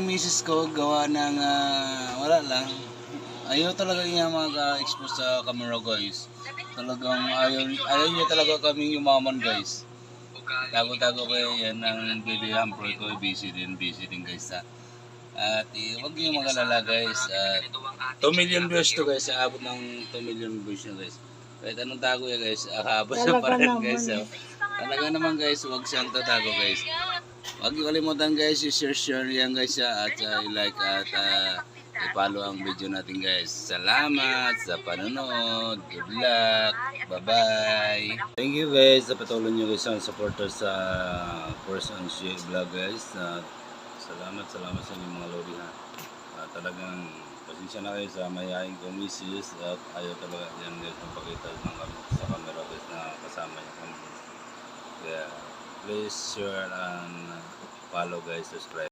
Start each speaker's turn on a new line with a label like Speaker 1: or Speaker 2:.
Speaker 1: misis ko gawa ng wala lang. Ayaw talaga niya mag-expose sa camera guys. Talagang ayaw niya talaga kaming yumaman guys. Tago-tago ko yan ang baby hamper ko. Busy din guys ha. At huwag niyo mag-alala guys. 2 million views to guys. Aabot ng 2 million views na guys. Kahit anong tago yan guys. Aabot sa pa rin guys. Talaga naman guys. Huwag siyang tatago guys. Huwag niyo kalimutan guys. I-share yan guys at i-like at i-follow ang video natin guys. Salamat sa panonood. Good luck. Bye-bye. Thank you guys sa patuloy nyo guys ang supporter sa Course and Share Vlog guys. Salamat sa inyong mga lodi ha. Talagang pasensya na kayo sa mayayain kong misis at ayaw talaga yan guys magpakita sa camera guys na kasama niya kami. Kaya please share and follow guys, subscribe.